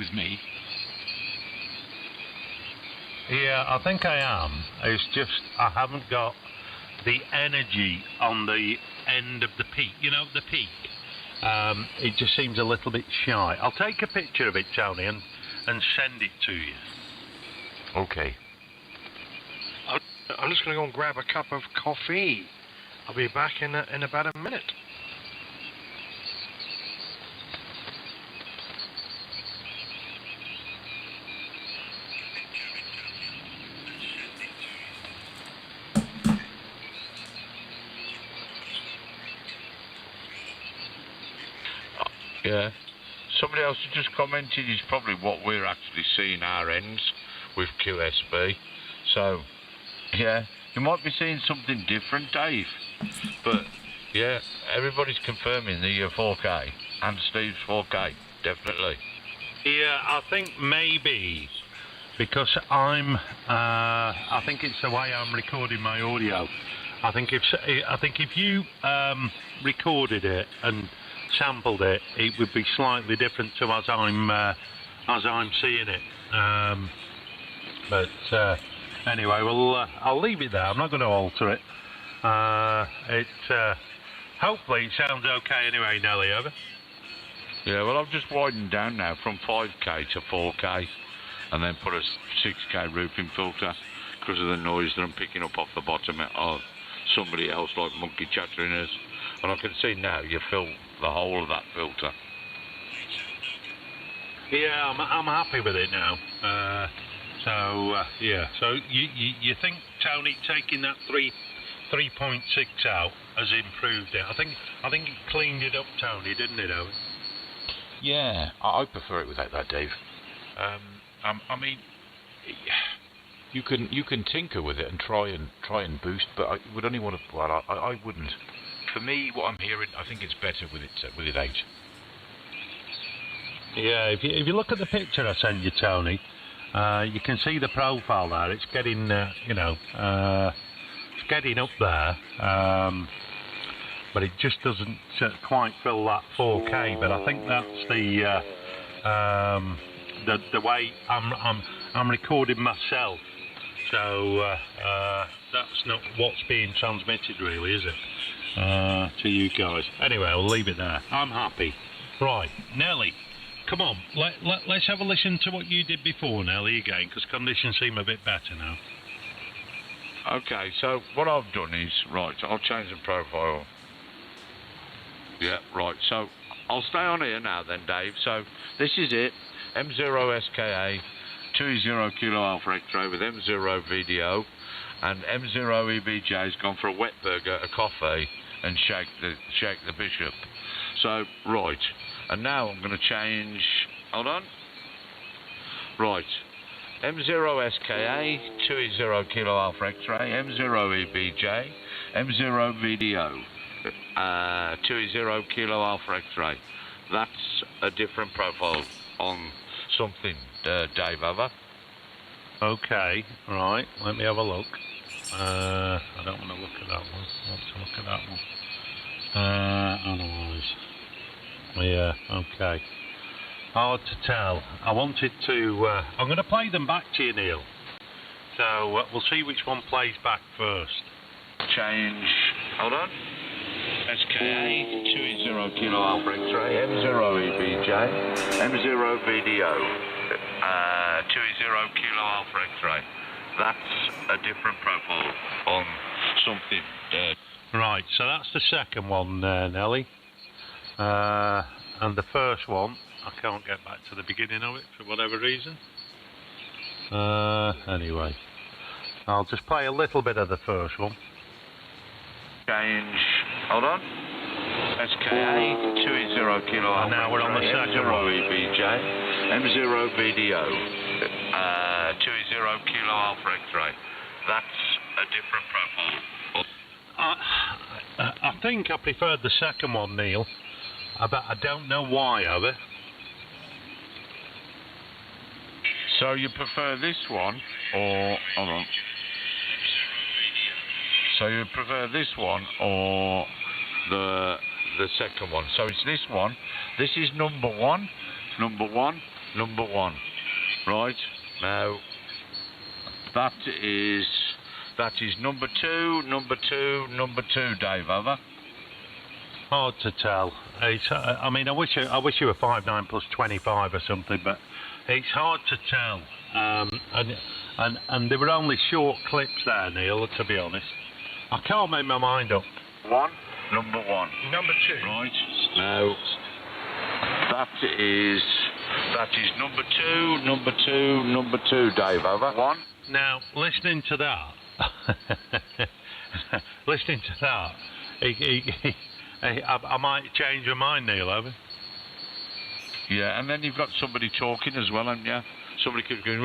with me. Yeah, I think I am. It's just I haven't got the energy on the end of the peak. You know, the peak. It just seems a little bit shy. I'll take a picture of it, Tony, and send it to you. Okay. I'm just going to go and grab a cup of coffee. I'll be back in about a minute. Yeah. Somebody else has just commented is probably what we're actually seeing our ends with QSB. So, yeah, you might be seeing something different, Dave. But, yeah, everybody's confirming the 4K and Steve's 4K, definitely. Yeah, I think maybe because I think it's the way I'm recording my audio. I think if you recorded it and sampled it, it would be slightly different to as I'm seeing it. But anyway, well, I'll leave it there. I'm not going to alter it. Hopefully it sounds okay anyway, Nelly. Over. Yeah, well, I've just widened down now from 5K to 4K, and then put a 6K roofing filter because of the noise that I'm picking up off the bottom of somebody else, like monkey chattering us. And I can see now you fill the whole of that filter. Yeah, I'm happy with it now. Yeah. So you think Tony taking that 3.6 out has improved it? I think it cleaned it up, Tony, didn't it, Owen? Yeah, I prefer it without that, Dave. I mean, you can tinker with it and try and boost, but I would only want to. Well, I wouldn't. For me, what I'm hearing, I think it's better with it out. Yeah, if you look at the picture I sent you, Tony, you can see the profile there. It's getting it's getting up there, but it just doesn't quite fill that 4K. But I think that's the way I'm recording myself. So that's not what's being transmitted, really, is it? To you guys. Anyway, I'll leave it there. I'm happy. Right, Nelly, come on. Let's have a listen to what you did before, Nelly, again, because conditions seem a bit better now. Okay, so what I've done is, right, I'll change the profile. Yeah, right, so I'll stay on here now then, Dave. So this is it, M0SKA, 20 Kilo Alpha X-ray with M0 VDO, and M0 EBJ has gone for a wet burger, a coffee, and shake the bishop. So, right, and now I'm going to change, hold on, right, M0 SKA, 20 Kilo Alpha X-ray, M0 EBJ, M0 VDO, 20 Kilo Alpha X-ray. That's a different profile on something, Dave, over. Okay, right, let me have a look. I don't want to look at that one. I want to look at that one. Analyze. Yeah, okay. Hard to tell. I wanted to... I'm going to play them back to you, Neil. So we'll see which one plays back first. Change. Hold on. SKA, 20 Kilo Alpha X-ray, M0 EBJ, M0 VDO, 20 Kilo Alpha X-ray. That's a different profile on something. Right, so that's the second one, Nelly. And the first one, I can't get back to the beginning of it for whatever reason. Anyway, I'll just play a little bit of the first one. Change. Hold on. SKA, 20 Kilo Alpha. And now we're on the second M0 one. EBJ, M0 VDO, 20 Kilo Alpha X-ray. That's a different profile. I think I preferred the second one, Neil. But I don't know why, over. So you prefer this one, or hold on? So you prefer this one or the second one? So it's this one. This is number one. Number one. number 1. Right, now, that is number 2, number 2, Dave, over. Hard to tell. I mean, I wish you were 5'9" plus 25 or something, but it's hard to tell. And there were only short clips there, Neil, to be honest. I can't make my mind up. Number 1. Number 2. Right, now, that is number 2, number 2, Dave, over. 1. Now, listening to that, I might change my mind, Neil, over. Yeah, and then you've got somebody talking as well, haven't you? Somebody keeps going,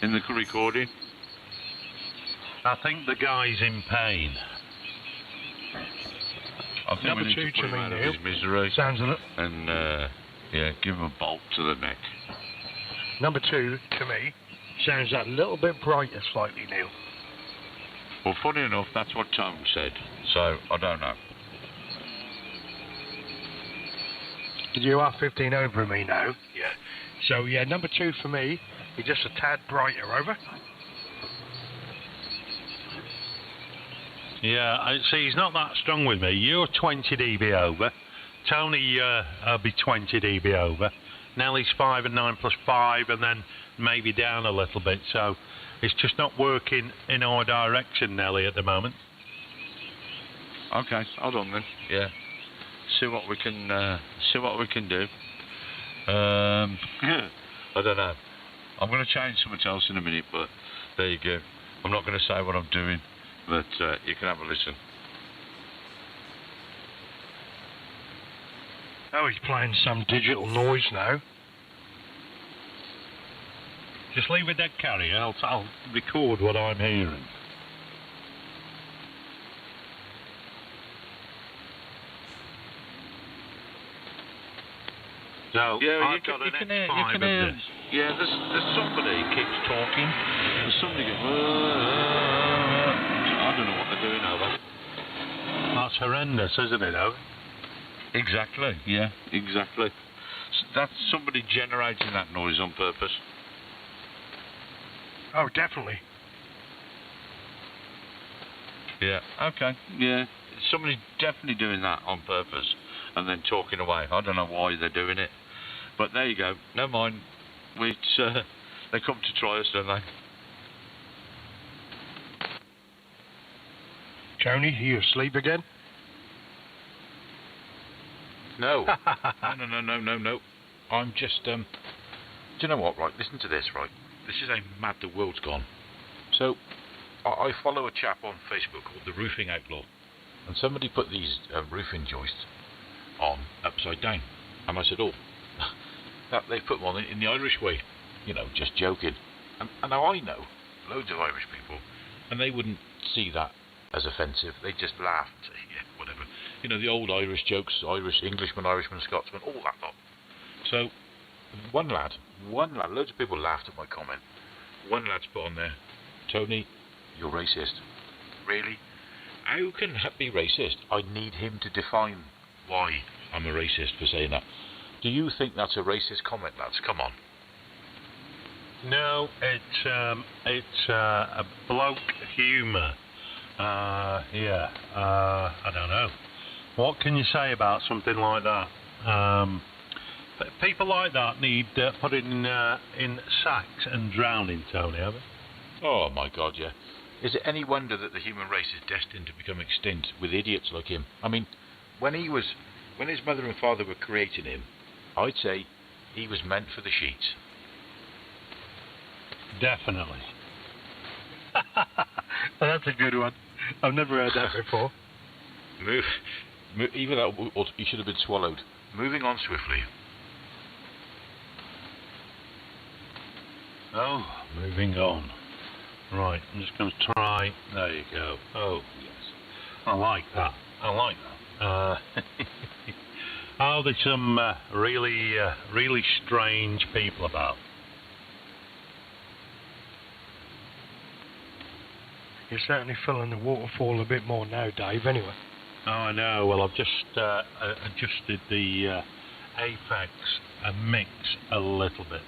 in the recording. I think the guy's in pain. I think Number we need 2 to put to him me, out of Neil. his misery. Sounds a little. And, yeah, give him a bolt to the neck. Number 2 to me sounds that little bit brighter, slightly, Neil. Well, funny enough, that's what Tom said, so I don't know. You are 15 over me now. Yeah. So yeah, number 2 for me. You're just a tad brighter, over. Yeah, see, he's not that strong with me. You're 20 dB over. Tony will be 20 dB over. Nellie's 5 and 9 plus 5, and then maybe down a little bit. So it's just not working in our direction, Nellie, at the moment. Okay, hold on then. Yeah, see what we can do. I don't know. I'm going to change something else in a minute, but there you go. I'm not going to say what I'm doing, but you can have a listen. Oh, he's playing some digital noise now. Just leave it dead carry. I'll record what I'm hearing. So Yeah, I've got an you can hear. X5 of this. Yeah, there's somebody keeps talking. There's somebody going. I don't know what they're doing over. That's horrendous, isn't it, though? Exactly. Yeah, exactly. That's somebody generating that noise on purpose. Oh, definitely. Yeah. Okay. Yeah. Somebody's definitely doing that on purpose and then talking away. I don't know why they're doing it, but there you go. Never mind. They come to try us, don't they? Tony, are you asleep again? No. No. I'm just, do you know what, right? Listen to this, right? This is how mad the world's gone. So, I follow a chap on Facebook called The Roofing Outlaw, and somebody put these roofing joists on upside down. And I said, oh, that they put them on in the Irish way, you know, just joking. And now I know loads of Irish people, and they wouldn't see that as offensive. They just laughed, say, yeah, whatever. You know, the old Irish jokes, Irish, Englishman, Irishman, Scotsman, all that lot. So, one lad, loads of people laughed at my comment. One lad's put on there, Tony, you're racist. Really? How can that be racist? I need him to define why I'm a racist for saying that. Do you think that's a racist comment, lads? Come on. No, it's a bloke humour. I don't know. What can you say about something like that? People like that need put in sacks and drowning, Tony, have they? Oh my God, yeah. Is it any wonder that the human race is destined to become extinct with idiots like him? I mean, when his mother and father were creating him, I'd say he was meant for the sheets. Definitely. That's a good one. I've never heard that before. Either that or he should have been swallowed. Moving on swiftly. Oh, moving on. Right, I'm just going to try. There you go. Oh, yes. I like that. Oh, there's some really strange people about. You're certainly filling the waterfall a bit more now, Dave, anyway. Oh, I know. Well, I've just adjusted the apex and mix a little bit.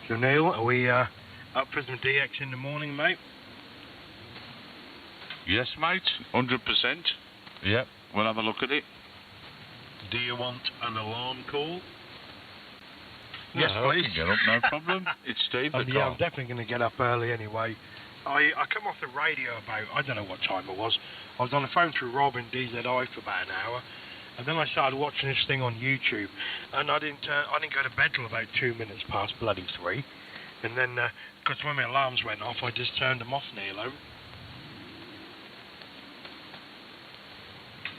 So Neil, are we up for some DX in the morning, mate? Yes, mate, 100%. Yep, we'll have a look at it. Do you want an alarm call? Yes, No, I please. can get up, no problem. It's Steve the Yeah, car. I'm definitely going to get up early anyway. I come off the radio about, I don't know what time it was. I was on the phone through Rob in DZI for about an hour, and then I started watching this thing on YouTube, and I didn't go to bed till about 2 minutes past bloody 3, and then because when my alarms went off, I just turned them off, Neil.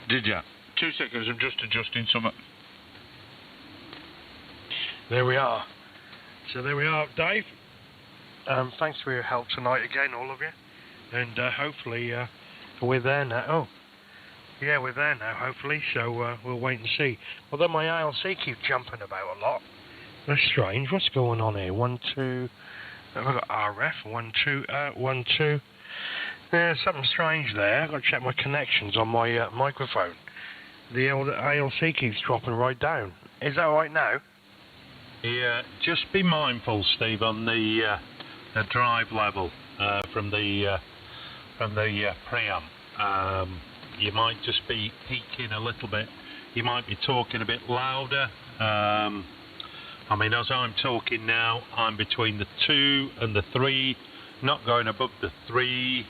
Did ya? 2 seconds, I'm just adjusting something. There we are. So there we are, Dave. Thanks for your help tonight again, all of you. And hopefully we're there now. Oh, yeah, we're there now, hopefully. So we'll wait and see. Although my ILC keeps jumping about a lot. That's strange. What's going on here? 1, 2. I've got RF. 1, 2. 1, 2. Yeah, something strange there. I've got to check my connections on my microphone. The old ILC keeps dropping right down. Is that right now? Yeah, just be mindful, Steve, on the drive level from the preamp. You might just be peaking a little bit. You might be talking a bit louder. I mean, as I'm talking now, I'm between the 2 and the 3, not going above the 3.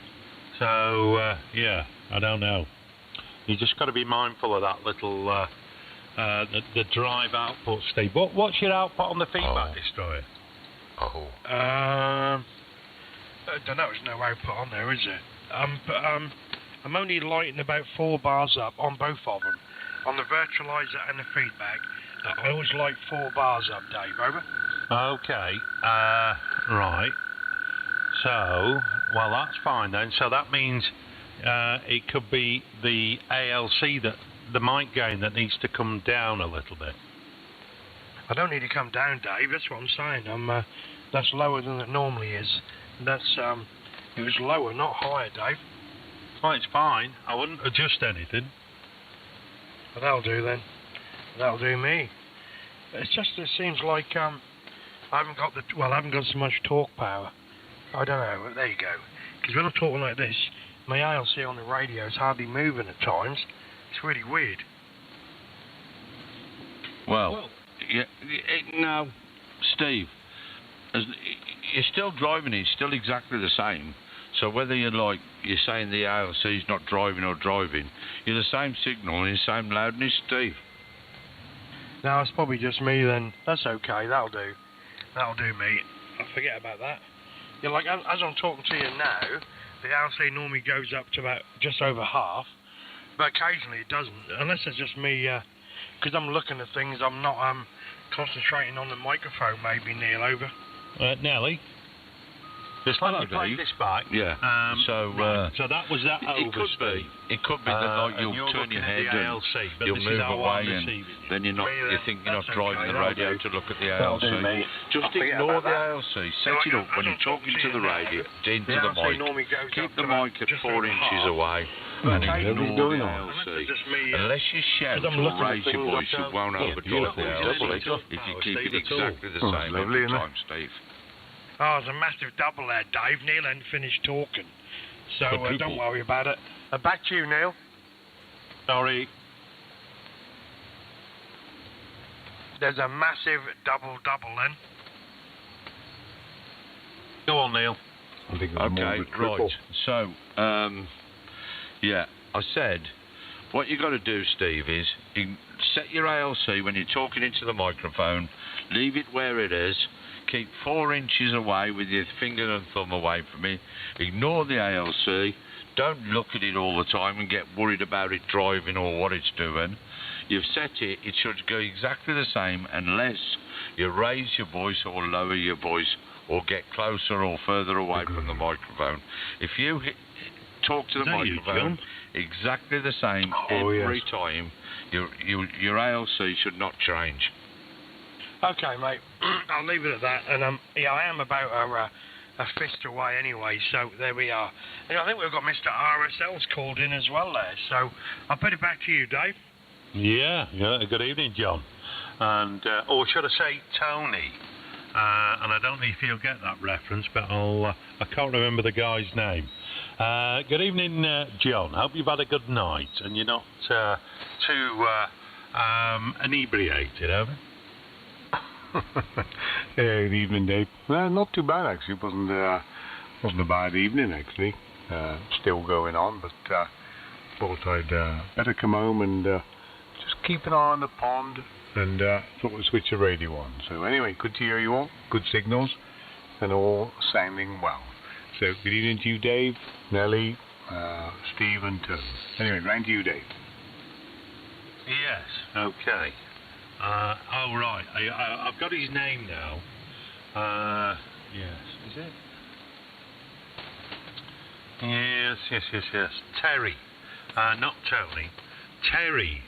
So yeah, I don't know. You just got to be mindful of that little the drive output, Steve. What's your output on the feedback destroyer? I don't know. There's no output on there, is there? But I'm only lighting about 4 bars up on both of them. On the virtualizer and the feedback, I always light 4 bars up, Dave. Over. Okay. Right. So, well, that's fine then. So that means it could be the ALC, that the mic gain, that needs to come down a little bit. I don't need to come down, Dave. That's what I'm saying. That's lower than it normally is. That's it was lower, not higher, Dave. Well, it's fine. I wouldn't adjust anything. But that'll do then. That'll do me. It's just it seems like I haven't got so much talk power. I don't know. But there you go. Because when I'm talking like this, my ILC on the radio is hardly moving at times. It's really weird. Well, yeah, no, Steve, you're still driving it, it's still exactly the same. So whether you're saying the ALC's not driving or driving, you're the same signal and the same loudness, Steve. No, it's probably just me then. That's okay, that'll do. That'll do me. I'll forget about that. Yeah, like as I'm talking to you now, the ALC normally goes up to about just over half, but occasionally it doesn't, unless it's just me, because I'm looking at things, I'm not concentrating on the microphone, maybe, Neil, over. Nelly, just let me play this back. Yeah. So that was that overspeed. It could be that you'll turn your head and you'll move away, and then you think you're not driving the radio to look at the ALC. Just ignore the ALC. Set it up when you're talking to the radio, into the mic. Keep the mic at 4 inches away, and ignore the ALC. Unless you shout or raise your voice, you won't overdrive the ALC. If you keep it exactly the same every time, Steve. Oh, there's a massive double there, Dave. Neil hadn't finished talking, so don't worry about it. Back to you, Neil. Sorry. There's a massive double then. Go on, Neil. Okay, right. So, yeah, I said, what you got to do, Steve, is set your ALC when you're talking into the microphone. Leave it where it is. Keep 4 inches away with your finger and thumb away from it. Ignore the ALC. Don't look at it all the time and get worried about it driving or what it's doing. You've set it, it should go exactly the same unless you raise your voice or lower your voice or get closer or further away from the microphone. If you talk to the microphone exactly the same every time, your ALC should not change. Okay, mate. I'll leave it at that. And yeah, I am about fist away anyway, so there we are. And I think we've got Mr. RSL's called in as well there, so I'll put it back to you, Dave. Yeah, good evening, John. And, or should I say Tony? And I don't know if you'll get that reference, but I can't remember the guy's name. Good evening, John. Hope you've had a good night and you're not too inebriated, over? Good evening, Dave. Not too bad, actually. Wasn't a bad evening, actually. Still going on, but thought I'd better come home and just keep an eye on the pond, and thought we'd switch the radio on. So anyway, good to hear you all. Good signals, and all sounding well. So good evening to you, Dave, Nellie, Steve, and Tony. Anyway, round to you, Dave. Yes, okay. Oh, right. I've got his name now. Yes, is it? Yes. Terry. Not Tony. Terry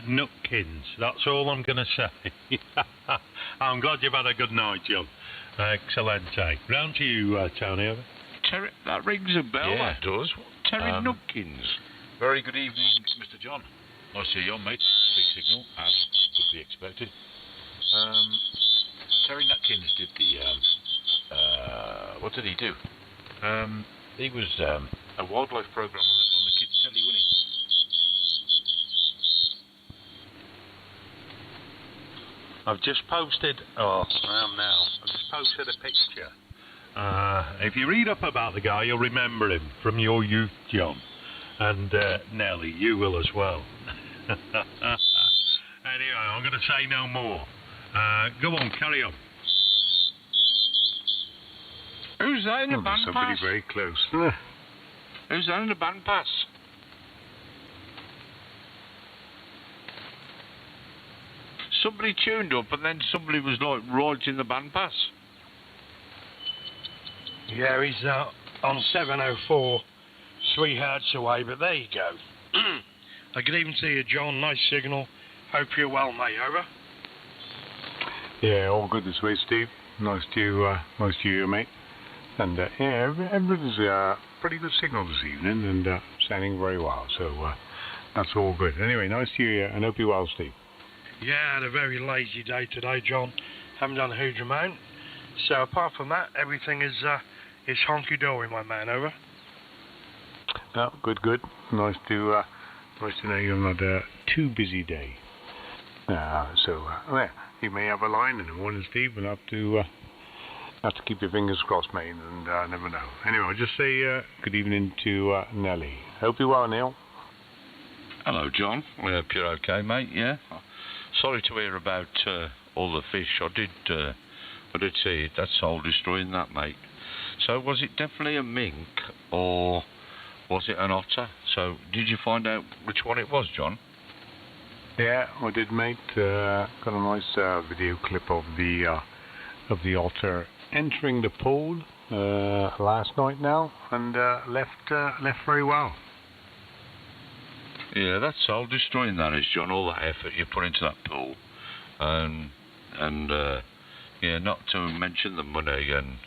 Nutkins. That's all I'm going to say. I'm glad you've had a good night, John. Excellent. Round to you, Tony. Over. Terry, that rings a bell, Yeah. that does. Terry Nutkins. Very good evening, Mr. John. Nice to see you on, mate. Big signal, as would be expected. Terry Nutkins did the, what did he do? He was a wildlife program on the kids' telly, wasn't he? I've just posted, I've just posted a picture. If you read up about the guy, you'll remember him from your youth, John. And Nellie, you will as well. Anyway, I'm going to say no more. Go on, carry on. Who's that in the band Somebody pass? very close. Who's that in the band pass? Somebody tuned up and then somebody was like right in the band pass. Yeah, he's on 704, 3 hertz away, but there you go. Good evening to you, John. Nice signal. Hope you're well, mate. Over. Yeah, all good this way, Steve. Nice to hear you, mate. And yeah, everybody's pretty good signal this evening, and sounding very well. So that's all good. Anyway, nice to hear you, and hope you're well, Steve. Yeah, I had a very lazy day today, John. Haven't done a huge amount. So apart from that, everything is honky-dory, my man. Over. Oh, good. Nice to know you're not a too busy day. Yeah, you may have a line in the morning, Steve, and have to keep your fingers crossed, mate, and never know. Anyway, I'll just say good evening to Nellie. Hope you're well, Neil. Hello, John. I hope you're okay, mate. Yeah. Sorry to hear about all the fish. I did see it. That's soul destroying, that, mate. So was it definitely a mink or was it an otter? So did you find out which one it was, John? Yeah, I did, mate. Got a nice video clip of the otter entering the pool last night now, and left very well. Yeah, that's soul destroying, that is, John. All that effort you put into that pool, and yeah, not to mention the money and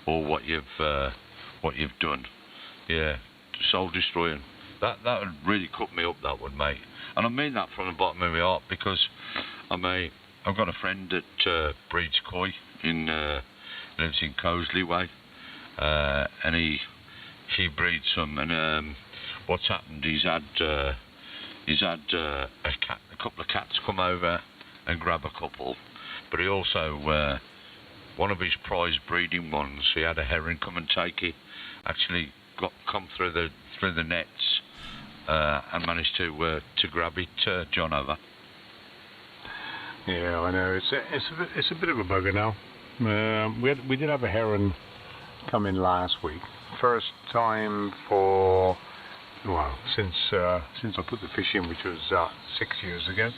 or what you've done. Yeah, soul destroying. That would really cut me up. That would, mate. And I mean that from the bottom of my heart, because I've got a friend that breeds koi lives in Cosley Way, and he breeds some. And what's happened? He's had a couple of cats come over and grab a couple, but he also one of his prize breeding ones. He had a heron come and take it. Actually, come through the nets. And managed to grab it, John, over. Yeah, I know. It's a bit of a bugger now. We did have a heron come in last week. First time since I put the fish in, which was 6 years ago.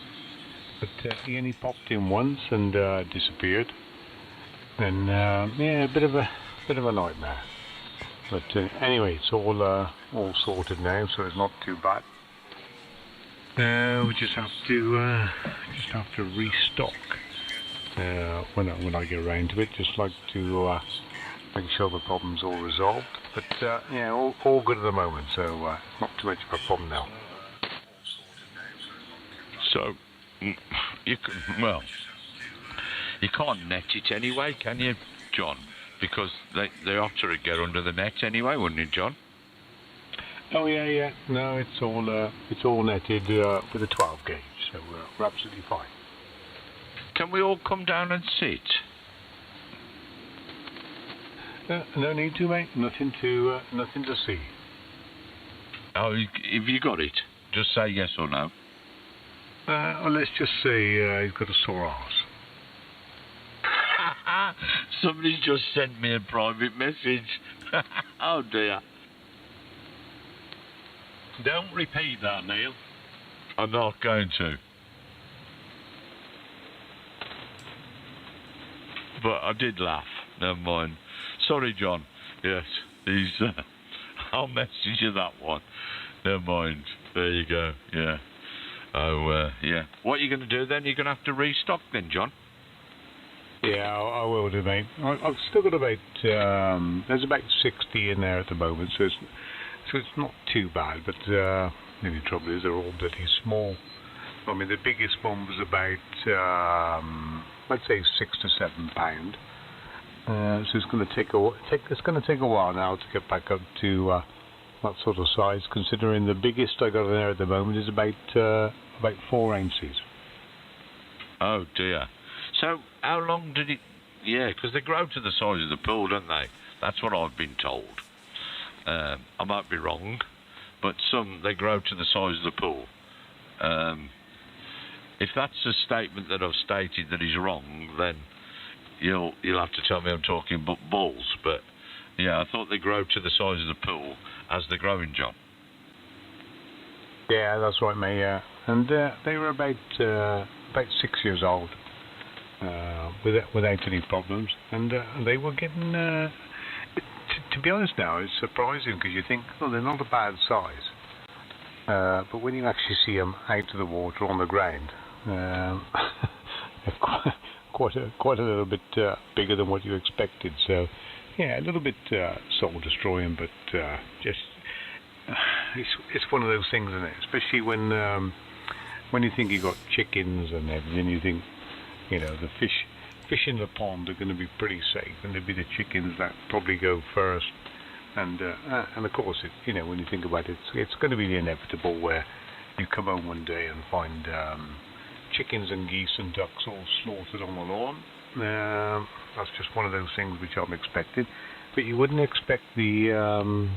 But he only popped in once and disappeared. And yeah, a bit of a nightmare. But anyway, it's all sorted now, so it's not too bad. We just have to restock when I get around to it. Just like to make sure the problem's all resolved. But yeah, all good at the moment, so not too much of a problem now. So, you can't net it anyway, can you, John? Because they ought to get under the net anyway, wouldn't it, John? Oh yeah. No, it's all netted with a 12 gauge, so we're absolutely fine. Can we all come down and sit? No need to, mate. Nothing to see. Oh, have you got it? Just say yes or no. Well, let's just say he's got a sore arse. Somebody's just sent me a private message. Oh dear. Don't repeat that, Neil. I'm not going to. But I did laugh. Never mind. Sorry, John. Yes, he's. I'll message you that one. Never mind. There you go. Yeah. Oh, yeah. What are you going to do then? You're going to have to restock then, John? Yeah, I will do, mate. I've still got about there's about 60 in there at the moment, so it's not too bad. But the only trouble is they're all bloody small. I mean, the biggest one was about I'd say 6 to 7 pound. So it's going to take a while now to get back up to that sort of size. Considering the biggest I got in there at the moment is about 4 ounces. Oh dear. So how long did it? Yeah, because they grow to the size of the pool, don't they? That's what I've been told. I might be wrong, but they grow to the size of the pool. If that's a statement that I've stated that is wrong, then you'll have to tell me I'm talking balls. But yeah, I thought they grow to the size of the pool as they're growing, John. Yeah, that's right, mate. Yeah, and they were about 6 years old, without any problems, and they were getting. To be honest, now it's surprising because you think, oh, they're not a bad size, but when you actually see them out of the water on the ground, they're quite a little bit bigger than what you expected. So, yeah, a little bit soul destroying, but just it's one of those things, isn't it? Especially when you think you've got chickens and everything, you think, you know, the fish in the pond are going to be pretty safe, and it'll be the chickens that probably go first. And of course, you know, when you think about it, it's going to be the inevitable where you come home one day and find chickens and geese and ducks all slaughtered on the lawn. That's just one of those things which I'm expecting. But you wouldn't expect the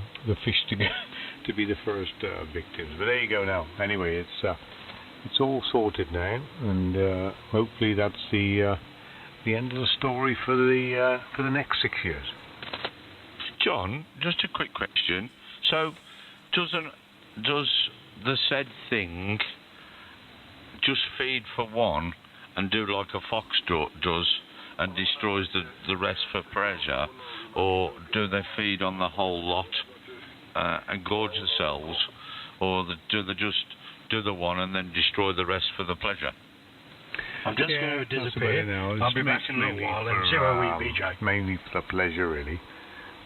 fish to be the first victims. But there you go now. Anyway, it's all sorted now, and hopefully that's the end of the story for the next 6 years. John, just a quick question. So, does the said thing just feed for one and do like a fox does and destroys the rest for pleasure, or do they feed on the whole lot and gorge themselves, or do they just do the one and then destroy the rest for the pleasure? I'm just going to disappear. I'll be back in a little while and see how we BJ. Mainly for the pleasure, really.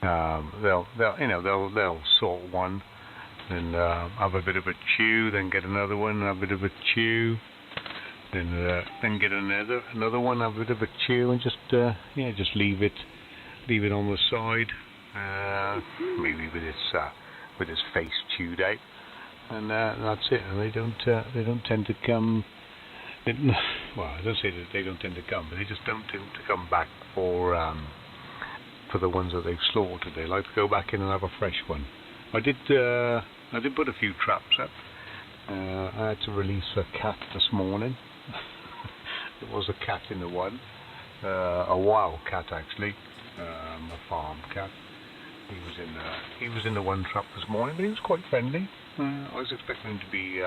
They'll sort one, then have a bit of a chew, then get another one, have a bit of a chew, then get another one, have a bit of a chew, and just leave it on the side, maybe with its face chewed out, and that's it. And they don't tend to come. Well, I don't say that they don't tend to come, but they just don't tend to come back for the ones that they've slaughtered. They like to go back in and have a fresh one. I did put a few traps up. I had to release a cat this morning. There was a cat in the one, a wild cat actually, a farm cat. He was in the one trap this morning, but he was quite friendly. I was expecting him to be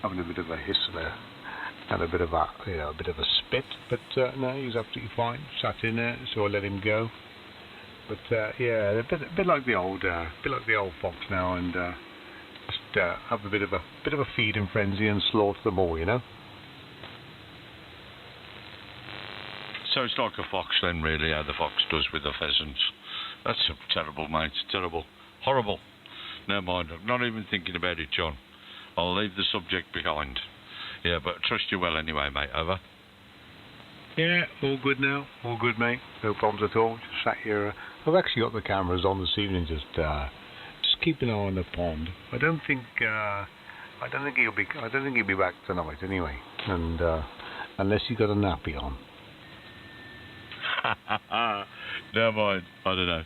having a bit of a hiss and a bit of a spit, but no, he was absolutely fine. Sat in there, so I let him go. But yeah, a bit like the old fox now, and just have a bit of a feeding frenzy and slaughter them all, you know. So it's like a fox then, really, how the fox does with the pheasants. That's terrible, mate. Terrible. Horrible. Never mind. I'm not even thinking about it, John. I'll leave the subject behind. Yeah, but trust you well anyway, mate. Over. Yeah, all good now. All good, mate. No problems at all. Just sat here. I've actually got the cameras on this evening, just keep an eye on the pond. I don't think he'll be back tonight anyway, and unless he got a nappy on. Never mind. I don't know.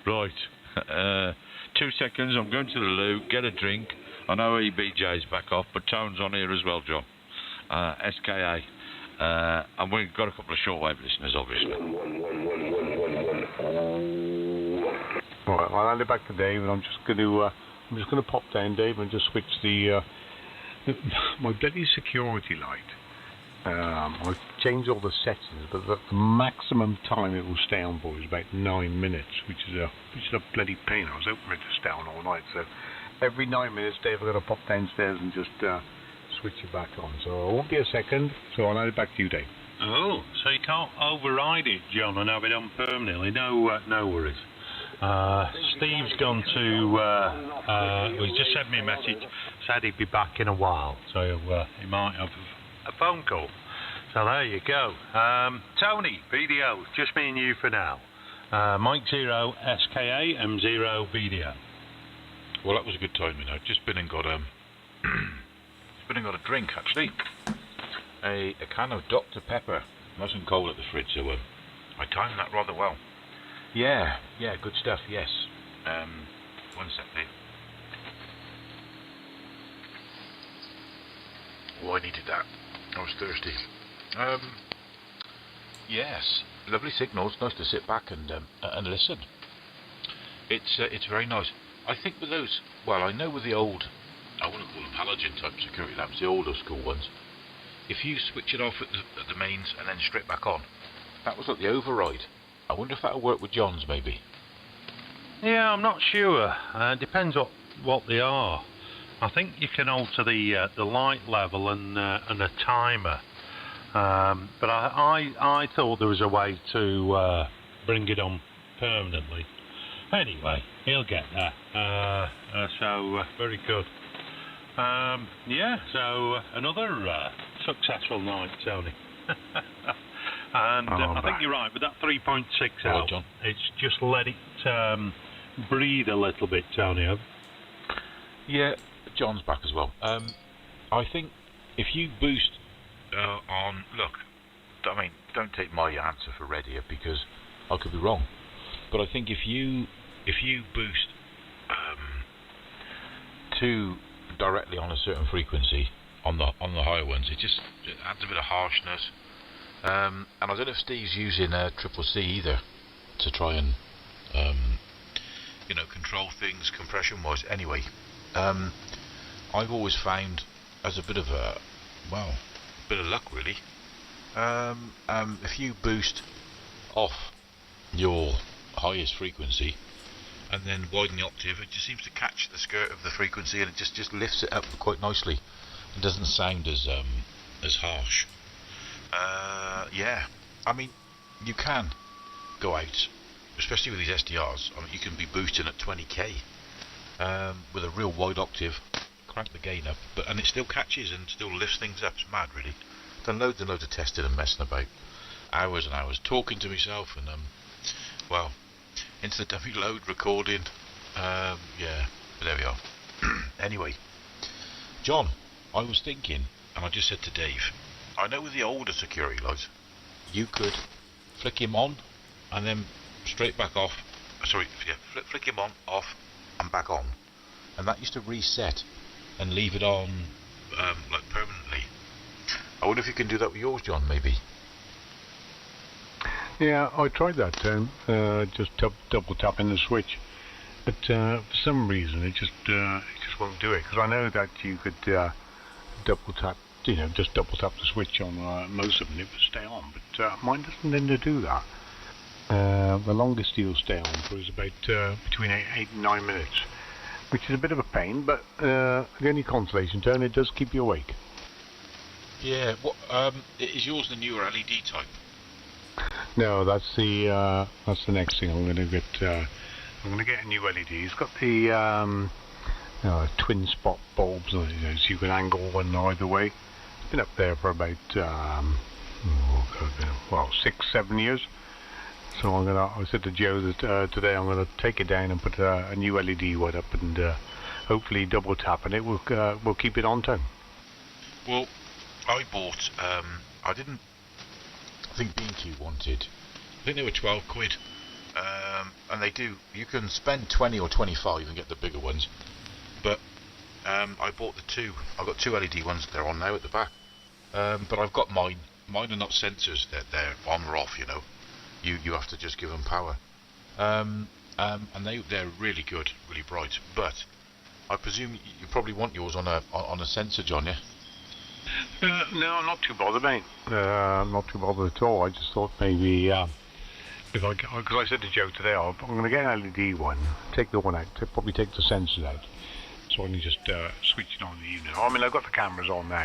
Right. 2 seconds. I'm going to the loo. Get a drink. I know EBJ's back off, but Tone's on here as well, John. SKA. And we've got a couple of shortwave listeners, obviously. Alright, well, I'll hand it back to Dave, and I'm just going to pop down, Dave, and just switch the my bloody security light. I've changed all the settings, but the maximum time it will stay on for is about 9 minutes, which is a bloody pain. I was hoping it to stay on all night, so every 9 minutes, Dave, I've got to pop downstairs and just switch it back on. So it won't be a second, so I'll hand it back to you, Dave. Oh, so you can't override it, John, and have it on permanently. No worries. Steve's gone to. He just sent me a message, said he'd be back in a while, so he might have a phone call. So there you go. Tony, video, just me and you for now. Mike 0 SKA M0 video. Well, that was a good timing. I've just been and got a drink actually. A can of Dr. Pepper, nice and cold at the fridge, so I timed that rather well. Yeah, good stuff. Yes. 1 sec, Dave. Oh, I needed that. I was thirsty. Yes, lovely signals. Nice to sit back and listen. It's very nice. I think with those, well, I know with the old, I wouldn't call them halogen type security lamps, the older school ones. If you switch it off at the mains and then straight back on, that was like the override. I wonder if that'll work with John's maybe. Yeah, I'm not sure. Depends what they are. I think you can alter the light level and a timer. But I thought there was a way to bring it on permanently. Anyway, he'll get there. So very good. Yeah, so another successful night, Tony. And I think you're right, with that 3.6 out, John. it's just let it breathe a little bit, Tony. Yeah, John's back as well. I think if you boost on, look, I mean, don't take my answer for red here because I could be wrong, but I think if you boost to directly on a certain frequency on the higher ones, it adds a bit of harshness. And I don't know if Steve's using Triple C either to try and control things compression wise. Anyway, I've always found as a bit of luck really. If you boost off your highest frequency and then widen the octave, it just seems to catch the skirt of the frequency and it just lifts it up quite nicely. It doesn't sound as harsh. Yeah, I mean, you can go out, especially with these SDRs. I mean, you can be boosting at 20k with a real wide octave, crank the gain up, and it still catches and still lifts things up. It's mad, really. Done loads and loads of testing and messing about, hours and hours, talking to myself, and into the dummy load recording. Yeah, but there we are. Anyway, John, I was thinking, and I just said to Dave, I know with the older security lights, you could flick him on and then straight back off. Sorry, yeah, flick him on, off, and back on, and that used to reset and leave it on like permanently. I wonder if you can do that with yours, John, maybe. Yeah, I tried that, just double tapping the switch, but for some reason it just won't do it. Because I know that you could double tap the switch on most of them, it would stay on, but mine doesn't tend to do that. The longest you'll stay on for is about between 8 and 9 minutes, which is a bit of a pain, but the only consolation, Tone, it does keep you awake. Yeah, what is yours the newer LED type? No, that's the next thing I'm going to get. I'm going to get a new LED. It's got the twin spot bulbs on it, so you can angle one either way. It's been up there for about 6-7 years. So I said to Joe that today I'm gonna take it down and put a new LED one up and hopefully double tap, and it will keep it on time. Well, I bought. I think B&Q wanted. I think they were 12 quid. And they do. You can spend 20 or 25 and get the bigger ones. But I bought the two. I've got two LED ones. They're on now at the back. But I've got mine. Mine are not sensors. They're on or off. You know. You have to just give them power. And they're really good, really bright. But I presume you probably want yours on a sensor, John, yeah? No, I'm not too bothered, mate. I'm not too bothered at all. I just thought maybe because I said to Joe today, I'm going to get an LED one, take the one out, probably take the sensors out, so I can just switch it on in the evening. I mean, I've got the cameras on now.